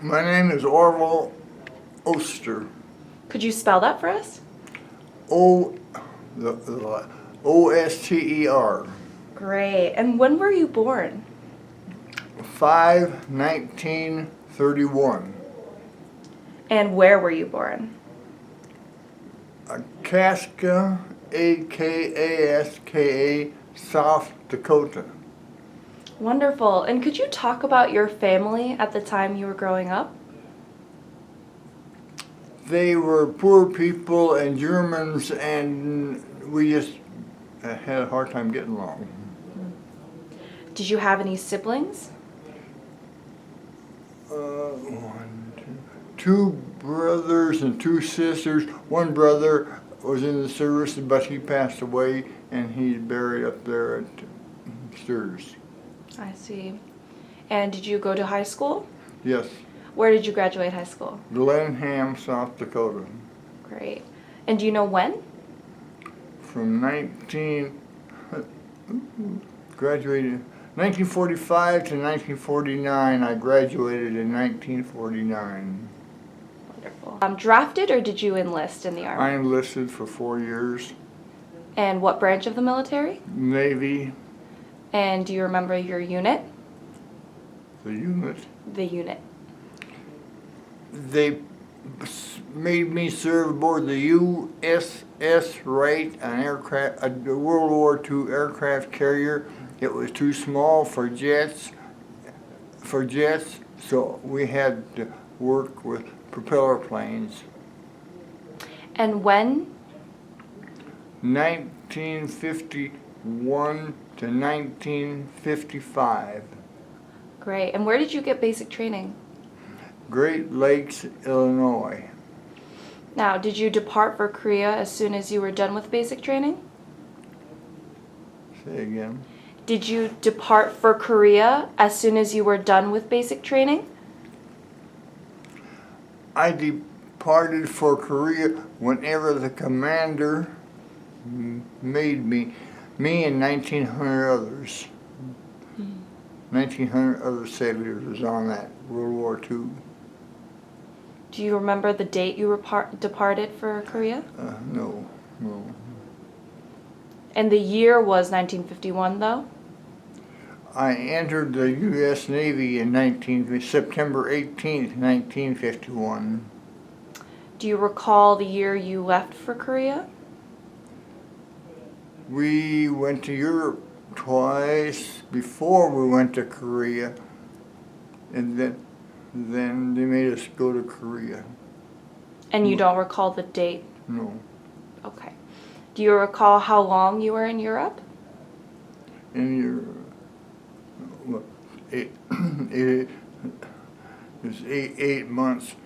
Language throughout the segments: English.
My name is Orville Oster. Could you spell that for us? O, O-S-T-E-R. Great. And when were you born? 5/1931. And where were you born? Kaska, A-K-A-S-K-A, South Dakota. Wonderful. And could you talk about your family at the time you were growing up? They were poor people and Germans, and we just had a hard time getting along. Did you have any siblings? Two brothers and two sisters. One brother was in the service, but he passed away, and he's buried up there at Stirs. I see. And did you go to high school? Yes, Where did you graduate high school? Glenham, South Dakota. Great. And do you know when? From graduated 1945 to 1949. I graduated in 1949. Wonderful. Drafted or did you enlist in the Army? I enlisted for 4 years. And what branch of the military? Navy, And do you remember your unit? the unit. The unit. They made me serve aboard the USS Wright, an aircraft, a World War II aircraft carrier. It was too small for jets, so we had to work with propeller planes. And when? 1951 to 1955. Great. And where did you get basic training? Great Lakes, Illinois. Now, did you depart for Korea as soon as you were done with basic training? Say again. Did you depart for Korea as soon as you were done with basic training? I departed for Korea whenever the commander made me and 1,900 others. 1,900 other sailors was on that World War II. Do you remember the date you departed for Korea? No. And the year was 1951, though? I entered the U.S. Navy in September 18th, 1951. Do you recall the year you left for Korea? We went to Europe twice before we went to Korea, and then they made us go to Korea. And you don't recall the date? No. Okay. Do you recall how long you were in Europe? In Europe, it was 8 months.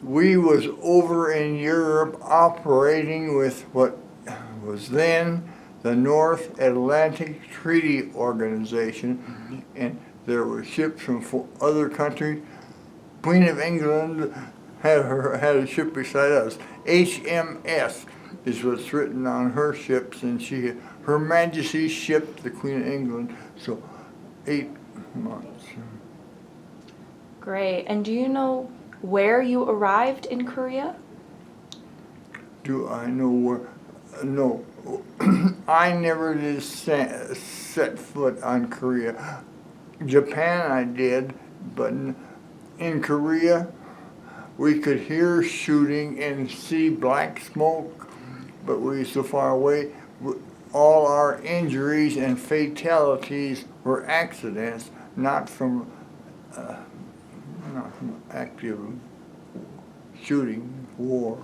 We was over in Europe operating with what was then the North Atlantic Treaty Organization, and there were ships from other countries. Queen of England had a ship beside us. HMS is what's written on her ships, and Her Majesty's ship, the Queen of England. So 8 months. Great. And do you know where you arrived in Korea? Do I know where? No. I never did set foot on Korea. Japan I did, but in Korea we could hear shooting and see black smoke, but we were so far away. All our injuries and fatalities were accidents, not from active shooting, war.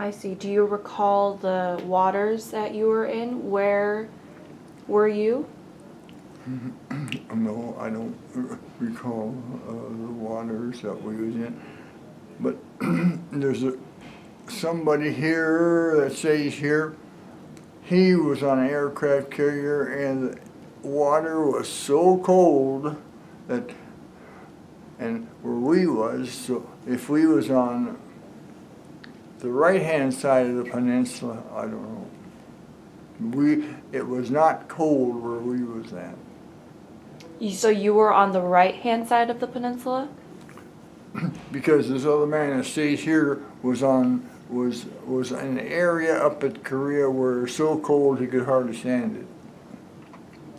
I see. Do you recall the waters that you were in? Where were you? No, I don't recall the waters that we was in. But there's somebody here that stays here. He was on an aircraft carrier, and the water was so cold that, and where we was, so if we was on the right-hand side of the peninsula, I don't know. It was not cold where we was at. So you were on the right-hand side of the peninsula? because this other man that stays here was an area up at Korea where it was so cold he could hardly stand it.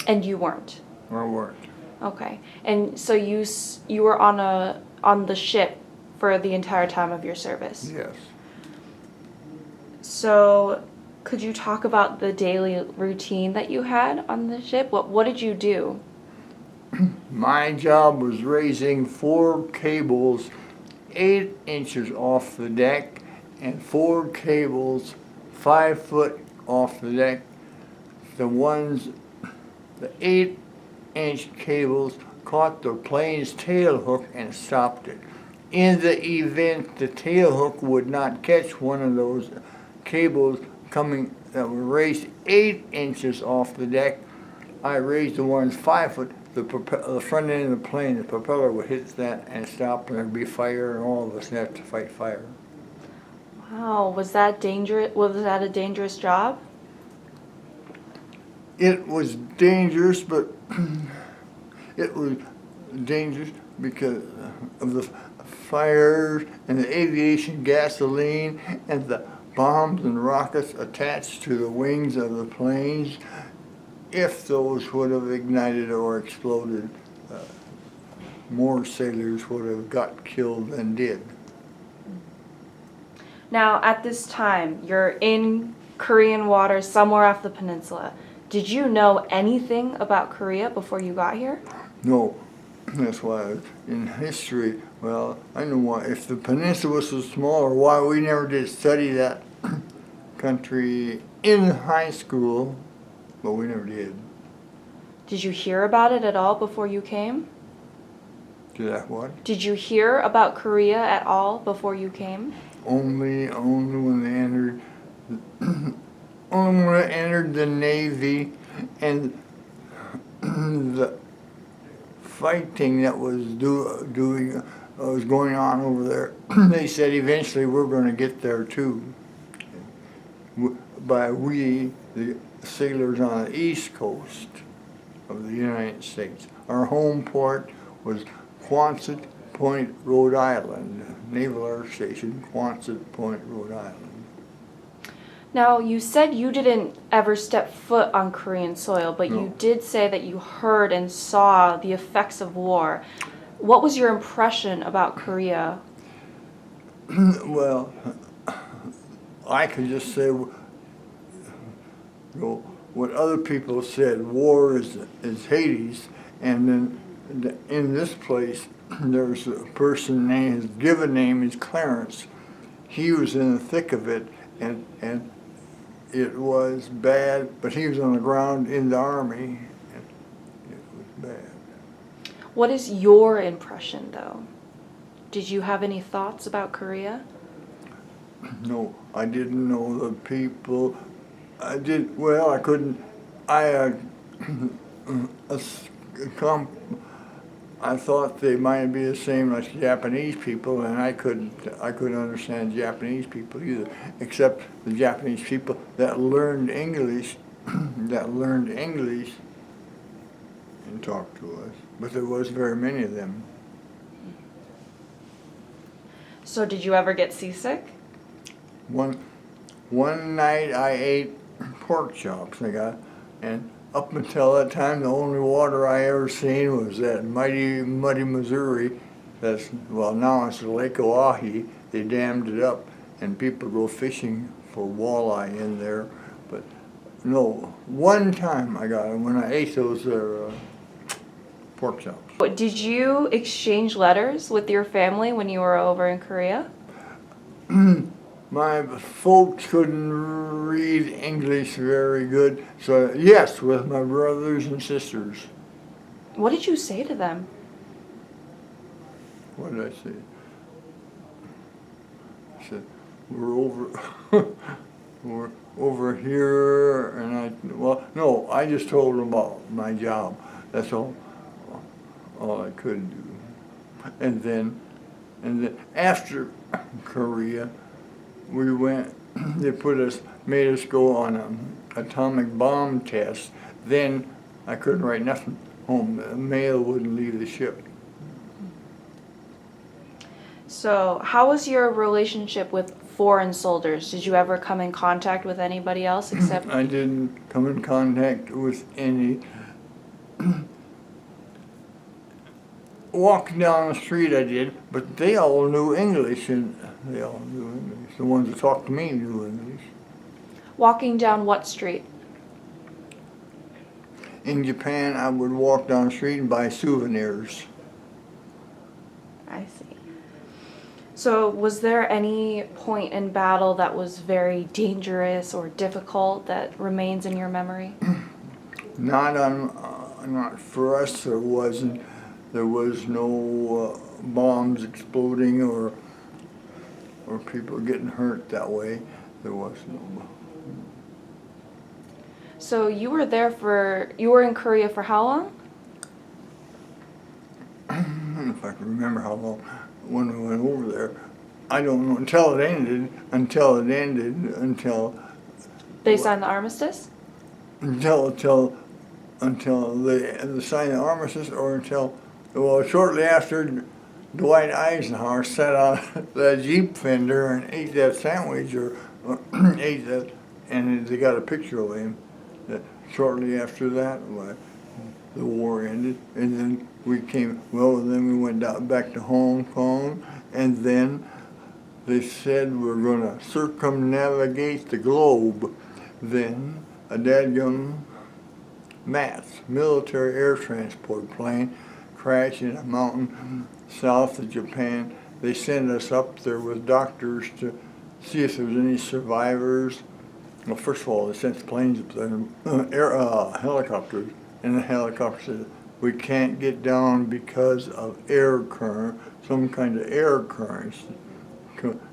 And you weren't? Or weren't. Okay. And so you were on the ship for the entire time of your service? Yes. So could you talk about the daily routine that you had on the ship? What did you do? My job was raising 4 cables 8 inches off the deck and 4 cables 5 foot off the deck. The 8-inch cables caught the plane's tail hook and stopped it. In the event the tail hook would not catch one of those cables coming that were raised 8 inches off the deck, I raised the ones 5 foot. The front end of the plane, the propeller would hit that and stop, and there'd be fire, and all of us had to fight fire. Wow, was that dangerous? Was that a dangerous job? It was dangerous, but it was dangerous because of the fires and the aviation gasoline and the bombs and rockets attached to the wings of the planes. If those would have ignited or exploded, more sailors would have got killed than did. Now, at this time, you're in Korean waters somewhere off the peninsula. Did you know anything about Korea before you got here? No, that's why in history, well, I know why. If the peninsula was so small, or why we never did study that country in high school, but we never did. Did you hear about it at all before you came? Did that what? Did you hear about Korea at all before you came? Only when they entered, only when they entered the Navy and the fighting that was was going on over there. They said eventually we're going to get there too. By we, the sailors on the East Coast of the United States. Our home port was Quonset Point, Rhode Island, Naval Air Station, Quonset Point, Rhode Island. Now, you said you didn't ever step foot on Korean soil, but No. you did say that you heard and saw the effects of war. What was your impression about Korea? Well, I can just say what other people said. War is Hades, and then in this place there's a person named, his given name is Clarence. He was in the thick of it, and it was bad, but he was on the ground in the army, and it was bad. What is your impression, though? Did you have any thoughts about Korea? No, I didn't know the people. I couldn't. I thought they might be the same like Japanese people, and I couldn't understand Japanese people either, except the Japanese people that learned English, and talked to us. But there was very many of them. So did you ever get seasick? One night I ate pork chops and up until that time the only water I ever seen was that muddy Missouri. Now it's the Lake Oahe. They dammed it up and people go fishing for walleye in there. But no, one time I got it when I ate those pork chops. Did you exchange letters with your family when you were over in Korea? My folks couldn't read English very good, so yes, with my brothers and sisters. What did you say to them? What did I say? I said, we're over here, and I just told them about my job. That's all I could do. And then after Korea, we went, they made us go on an atomic bomb test. Then I couldn't write nothing home. The mail wouldn't leave the ship. So, how was your relationship with foreign soldiers? Did you ever come in contact with anybody else except? I didn't come in contact with any. Walking down the street I did, but they all knew English, and they all knew English. The ones that talked to me knew English. Walking down what street? In Japan, I would walk down the street and buy souvenirs. I see. So, was there any point in battle that was very dangerous or difficult that remains in your memory? Not for us. There wasn't. There was no bombs exploding or people getting hurt that way. There was no. So, you were in Korea for how long? I don't know if I can remember how long when we went over there. I don't know until it ended. Until They signed the armistice? until they signed the armistice, or until, well, shortly after Dwight Eisenhower sat on that Jeep fender and ate that sandwich or ate that, and they got a picture of him. That shortly after that, the war ended, and then then we went back to Hong Kong, and then they said we're going to circumnavigate the globe. Then a dadgum MATS, military air transport plane, crashed in a mountain south of Japan. They sent us up there with doctors to see if there was any survivors. Well, first of all, they sent the planes up there, helicopters, and the helicopter said, we can't get down because of air current, some kind of air currents.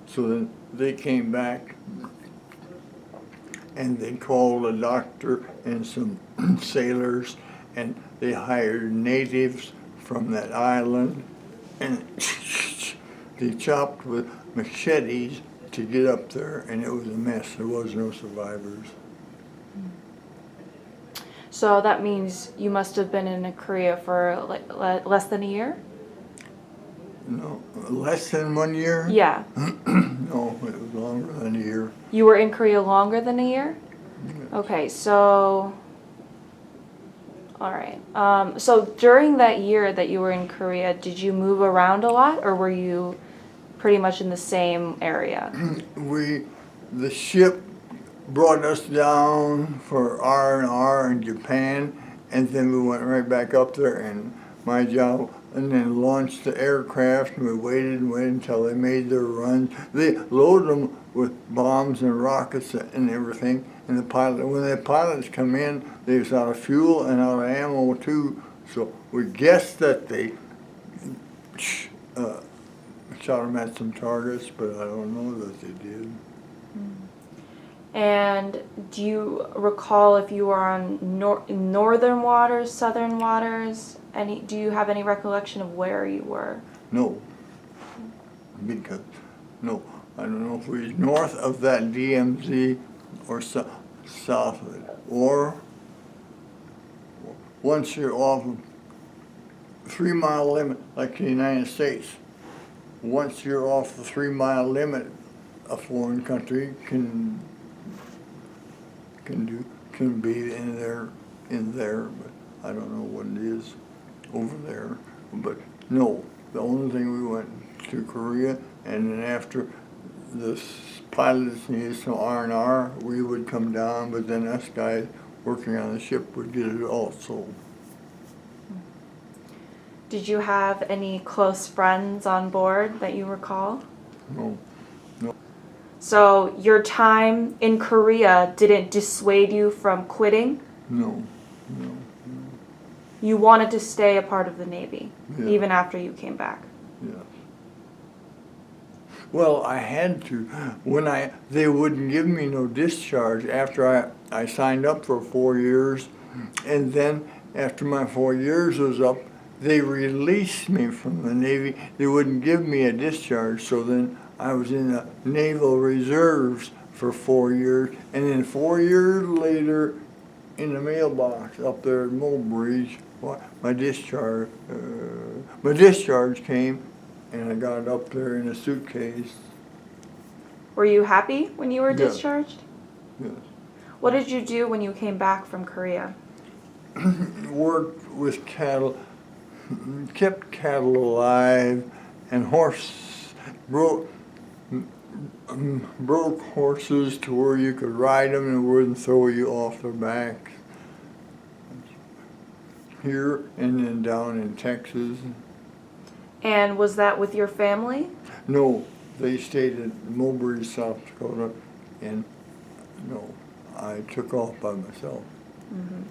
So then they came back and they called a doctor and some sailors, and they hired natives from that island, and they chopped with machetes to get up there, and it was a mess. There was no survivors. So that means you must have been in Korea for less than a year? No, less than 1 year? Yeah. No, it was longer than a year. You were in Korea longer than a year? Yeah. Okay, so, all right. So during that year that you were in Korea, did you move around a lot, or were you pretty much in the same area? The ship brought us down for R&R in Japan, and then we went right back up there, and my job, and then launched the aircraft, and we waited until they made their runs. They loaded them with bombs and rockets and everything, and when the pilots come in, they was out of fuel and out of ammo too, so we guessed that they shot them at some targets, but I don't know that they did. And do you recall if you were on northern waters, southern waters? Do you have any recollection of where you were? No, because I don't know if we was north of that DMZ or south of it, or once you're off of 3 mile limit, like the United States. Once you're off the 3 mile limit, a foreign country can be in there, but I don't know what it is over there. But no, the only thing we went to Korea, and then after the pilots needed some R&R, we would come down, but then us guys working on the ship would get it also. Did you have any close friends on board that you recall? No. So your time in Korea didn't dissuade you from quitting? No. You wanted to stay a part of the Navy, Yeah. even after you came back? Yes. Well, I had to. They wouldn't give me no discharge after I signed up for 4 years, and then after my 4 years was up, they released me from the Navy. They wouldn't give me a discharge, so then I was in the Naval Reserves for 4 years, and then 4 years later, in the mailbox up there at Mulbridge, my discharge came, and I got it up there in a suitcase. Were you happy when you were Yes. discharged? Yes. What did you do when you came back from Korea? Worked with cattle, kept cattle alive, and broke horses to where you could ride them and it wouldn't throw you off their backs. Here and then down in Texas. And was that with your family? No, they stayed in Mulberry, South Dakota, and no, I took off by myself. Mm-hmm.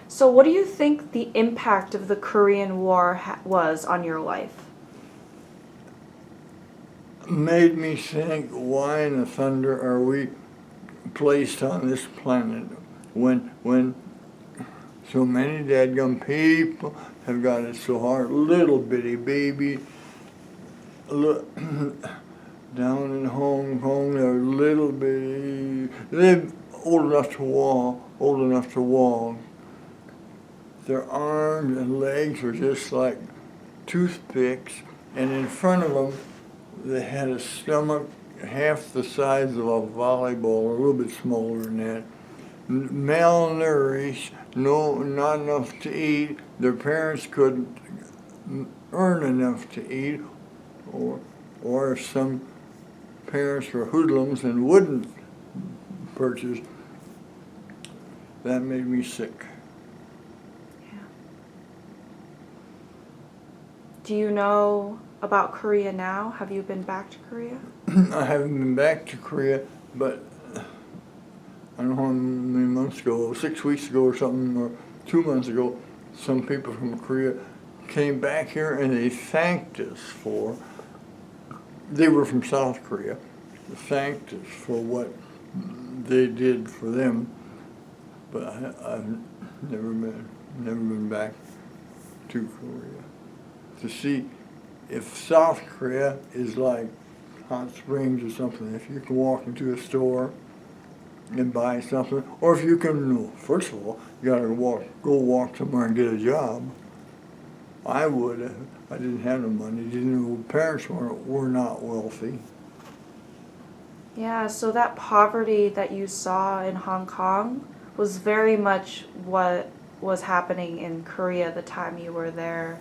So what do you think the impact of the Korean War was on your life? Made me think, why in the thunder are we placed on this planet when so many dadgum people have got it so hard? Little bitty baby, down in Hong Kong, they're little bitty, they're old enough to walk. Their arms and legs were just like toothpicks, and in front of them, they had a stomach half the size of a volleyball, a little bit smaller than that. Malnourished, not enough to eat. Their parents couldn't earn enough to eat, or if some parents were hoodlums and wouldn't purchase. That made me sick. Do you know about Korea now? Have you been back to Korea? I haven't been back to Korea, but I don't know how many months ago, 6 weeks ago or something, or 2 months ago, some people from Korea came back here and they thanked us they were from South Korea, thanked us for what they did for them, but I've never been back to Korea to see if South Korea is like Hot Springs or something. If you can walk into a store and buy something, or if you can, first of all, you gotta go walk somewhere and get a job. I would. I didn't have no money. Parents were not wealthy. Yeah, so that poverty that you saw in Hong Kong was very much what was happening in Korea the time you were there.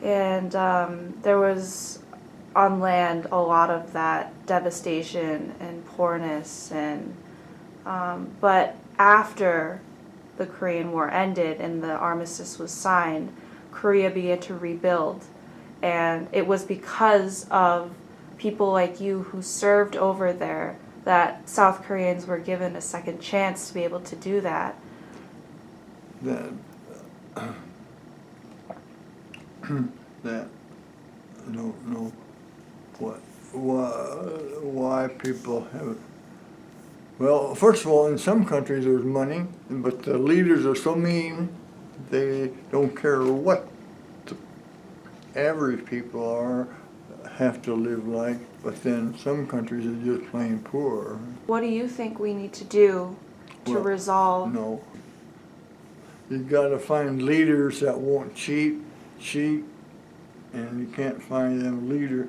And there was on land a lot of that devastation and poorness, and but after the Korean War ended and the armistice was signed, Korea began to rebuild, and it was because of people like you who served over there that South Koreans were given a second chance to be able to do that. That I don't know why people have. Well, first of all, in some countries there's money, but the leaders are so mean, they don't care what the average people have to live like, but then some countries are just plain poor. What do you think we need to do to resolve? No. You've got to find leaders that won't cheat, and you can't find them leader.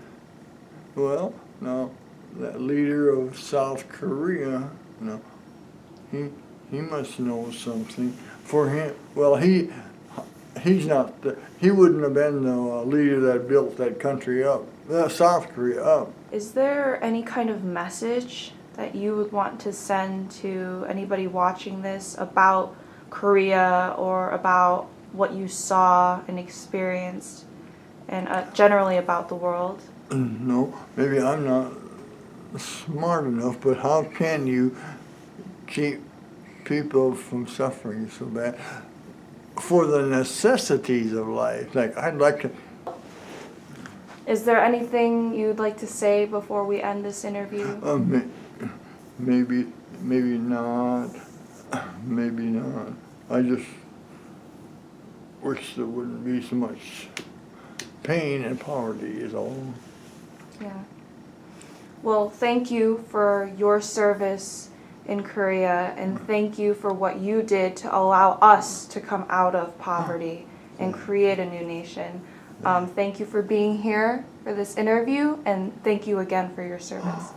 Well, no, that leader of South Korea, no, he must know something. For him, well, he wouldn't have been the leader that built that country up, South Korea up. Is there any kind of message that you would want to send to anybody watching this about Korea or about what you saw and experienced, and generally about the world? No, maybe I'm not smart enough, but how can you keep people from suffering so bad for the necessities of life? Like, I'd like to. Is there anything you'd like to say before we end this interview? Maybe not. Maybe not. I just wish there wouldn't be so much pain and poverty is all. Yeah. Well, thank you for your service in Korea, and thank you for what you did to allow us to come out of poverty and create a new nation. Thank you for being here for this interview, and thank you again for your service.